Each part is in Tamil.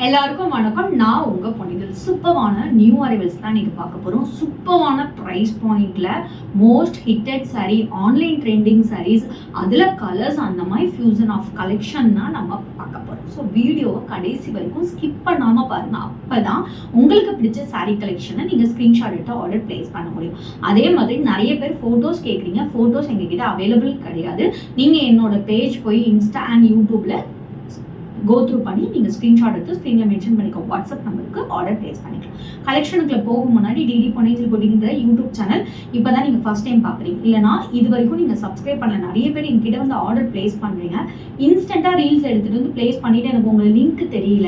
எல்லாருக்கும் வணக்கம். நான் உங்க பொன்னிகள். சூப்பரான நியூ அரைவல்ஸ் தான் நீங்க பார்க்க போறோம். சூப்பரான பிரைஸ் பாயிண்ட்ல most hitted sari, online trending saris, அதுல கலர்ஸ், அந்த மாதிரி ஃபியூசன் ஆஃப் கலெக்ஷன் தான் நம்ம பார்க்க போறோம். ஸோ வீடியோவை கடைசி வரைக்கும் ஸ்கிப் பண்ணாம பாருங்க. அப்பதான் உங்களுக்கு பிடிச்ச சாரீ கலெக்ஷனை நீங்க ஸ்கிரீன்ஷாட் எடுத்து ஆர்டர் பிளேஸ் பண்ண முடியும். அதே மாதிரி நிறைய பேர் போட்டோஸ் கேட்குறீங்க. போட்டோஸ் எங்ககிட்ட அவைலபிள் கிடையாது. நீங்க என்னோட பேஜ் போய் இன்ஸ்டா அண்ட் யூடியூப்ல கோ த்ரூ பண்ணி நீங்கள் ஸ்க்ரீன்ஷாட் எடுத்து ஸ்க்ரீனில் மென்ஷன் பண்ணிக்கோ. வாட்ஸ்அப் நம்பருக்கு ஆர்டர் பிளேஸ் பண்ணிக்கலாம். கலெக்ஷனுக்குள்ள போகும் முன்னாடி டிடி பொன்னியின் செல்வன்ங்கிற யூடியூப் சேனல் இப்போ தான் நீங்கள் ஃபர்ஸ்ட் டைம் பார்க்குறீங்க, இல்லைனா இது வரைக்கும் நீங்கள் சப்ஸ்கிரைப் பண்ணல. நிறைய பேர் என்கிட்ட வந்து ஆர்டர் பிளேஸ் பண்ணுறீங்க. இன்ஸ்டண்ட்டாக ரீல்ஸ் எடுத்துகிட்டு வந்து பிளேஸ் பண்ணிவிட்டு எனக்கு உங்கள் லிங்க் தெரியல,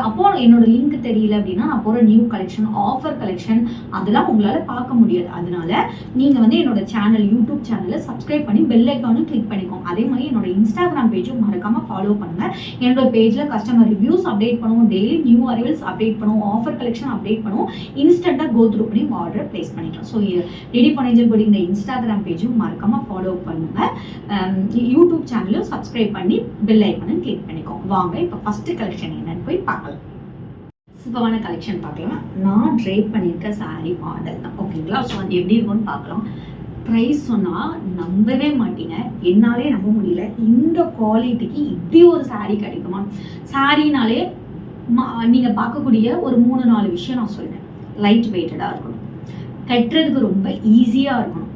அப்போ என்னோட லிங்க் தெரியல அப்படின்னா நான் போகிற நியூ கலெக்ஷன், ஆஃபர் கலெக்ஷன் அதெல்லாம் உங்களால் பார்க்க முடியாது. அதனால நீங்கள் வந்து என்னோட சேனல், யூடியூப் சேனலை சப்ஸ்கிரைப் பண்ணி பெல் ஐக்கானும் கிளிக் பண்ணிக்கோங்க. அதே மாதிரி என்னோட இன்ஸ்டாகிராம் பேஜும் மறக்காமல் ஃபாலோ பண்ணுங்கள். என்னோட பேஜ்ல கஸ்டமர் ரிவ்யூஸ் அப்டேட் பண்ணுவோம், டெய்லி நியூ அரைவல்ஸ் அப்டேட் பண்ணுவோம், ஆஃபர் கலெக்ஷன் அப்டேட் பண்ணுவோம். இன்ஸ்டன்ட்டா கோ த்ரூ பண்ணி ஆர்டர் பிளேஸ் பண்ணிக்கலாம். So DD Ponniyin Selvan Instagram பேஜும் மறக்காம ஃபாலோ பண்ணுங்க. யூடியூப் சேனலும் சப்ஸ்கிரைப் பண்ணி பெல் ஐக்கானும் கிளிக் பண்ணிக்கோங்க. வாங்க இப்போ ஃபர்ஸ்ட் கலெக்ஷன் என்னன்னு போய் பார்க்கலாம். சூப்பரான கலெக்ஷன் பார்க்கலாம். நான் ட்ரேப் பண்ணியிருக்க சாரீ மாடல் தான், ஓகேங்களா? ஸோ அது எப்படி இருக்கும்னு பார்க்கலாம். ப்ரைஸ் சொன்னால் நம்பவே மாட்டீங்க, என்னாலே நம்ப முடியல. இந்த குவாலிட்டிக்கு இப்படி ஒரு சாரீ கிடைக்குமா? சாரீனாலே நீங்கள் பார்க்கக்கூடிய ஒரு 3-4 விஷயம் நான் சொல்கிறேன். லைட் வெயிட்டடாக இருக்கணும், கட்டுறதுக்கு ரொம்ப ஈஸியாக இருக்கணும்,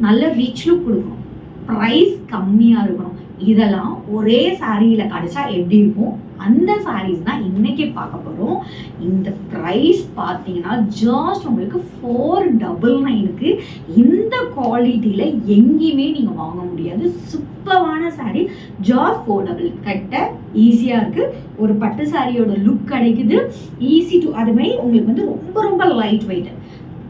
நல்ல ரிச் லுக் கொடுக்கணும், ப்ரைஸ் கம்மியாக இருக்கணும். இதெல்லாம் ஒரே சாரியில் கிடைச்சா எப்படி இருக்கும்? அந்த சாரீஸ் தான் இன்னைக்கு பார்க்க போகிறோம். இந்த ப்ரைஸ் பார்த்தீங்கன்னா ஜஸ்ட் உங்களுக்கு 499க்கு இந்த குவாலிட்டியில் எங்கேயுமே நீங்கள் வாங்க முடியாது. சூப்பரான சாரீ, ஜஸ்ட் 499. கட்ட ஈஸியாக இருக்குது, ஒரு பட்டு சாரியோட லுக் கிடைக்குது, ஈஸி டு. அதுமாதிரி உங்களுக்கு வந்து ரொம்ப ரொம்ப light weight.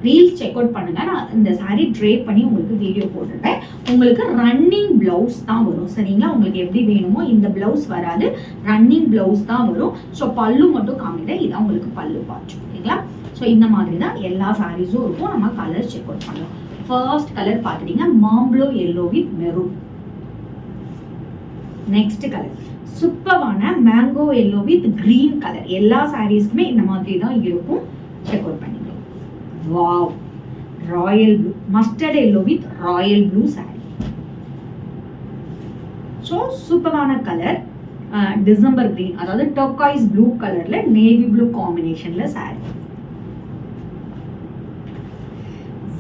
Reels check out பண்ணுங்க. நான் இந்த சாரீ ட்ரேப் பண்ணி உங்களுக்கு வீடியோ போட்டுருப்பேன். உங்களுக்கு ரன்னிங் பிளவுஸ் தான் வரும், சரிங்களா? உங்களுக்கு எப்படி வேணுமோ இந்த பிளவுஸ் வராது, ரன்னிங் பிளவுஸ் தான் வரும். ஸோ பல்லு மட்டும் காமிக்கிறேன், இதான் உங்களுக்கு பல்லு பார்த்து, ஓகேங்களா? ஸோ இந்த மாதிரி தான் எல்லா சாரீஸும் இருக்கும். நம்ம கலர் செக் அவுட் பண்ணலாம். ஃபர்ஸ்ட் கலர் பார்த்துட்டீங்க, மாம்பழோ yellow with maroon. Next colour சூப்பரான mango yellow with green colour. எல்லா சாரீஸ்க்குமே இந்த மாதிரி தான் இருக்கும். செக் அவுட் பண்ணிக்கலாம். Wow, royal blue, mustard yellow with royal blue sari. So சூப்பரான கலர். டிசம்பர் கிரீன், அதாவது டர்காய்ஸ் ப்ளூ கலர்ல நேவி ப்ளூ காம்பினேஷன்ல சாரி.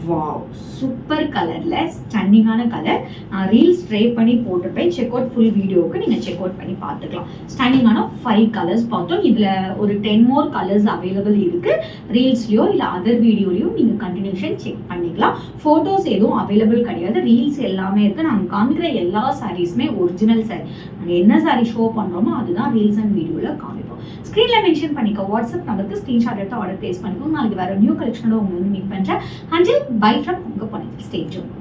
வாவ், சூப்பர் கலர்ல ஸ்டன்னிங்கான கலர். நான் ரீல்ஸ் ட்ரை பண்ணி போட்டுப்பேன். செக் அவுட் ஃபுல் வீடியோவுக்கு நீங்கள் செக் அவுட் பண்ணி பார்த்துக்கலாம். ஸ்டன்னிங்கான 5 கலர்ஸ் பார்த்தோம். இதில் ஒரு 10 மோர் கலர்ஸ் அவைலபிள் இருக்கு. ரீல்ஸ்லையோ இல்லை அதர் வீடியோலையோ நீங்கள் கண்டினியூஷன் செக் பண்ணிக்கலாம். ஃபோட்டோஸ் எதுவும் அவைலபிள் கிடையாது, ரீல்ஸ் எல்லாமே இருக்கு. நாங்கள் காமிக்கிற எல்லா சாரீஸுமே ஒரிஜினல் சாரீ. நாங்கள் என்ன சாரீ ஷோ பண்ணுறோமோ அதுதான் ரீல்ஸ் அண்ட் வீடியோவில் காமிப்போம். ஸ்க்ரீனில் மென்ஷன் பண்ணிக்கோ. வாட்ஸ்அப் நம்பருக்கு ஸ்க்ரீன்ஷாட் எடுத்து ஆர்டர் பிளேஸ் பண்ணிக்கோ. நாளைக்கு வேறு நியூ கலெக்ஷனோட உங்களை வந்து மீட் பண்ணுறேன். அண்டில் பை ஃப்ரம் உங்கள் பொன்னியின். Stay tune.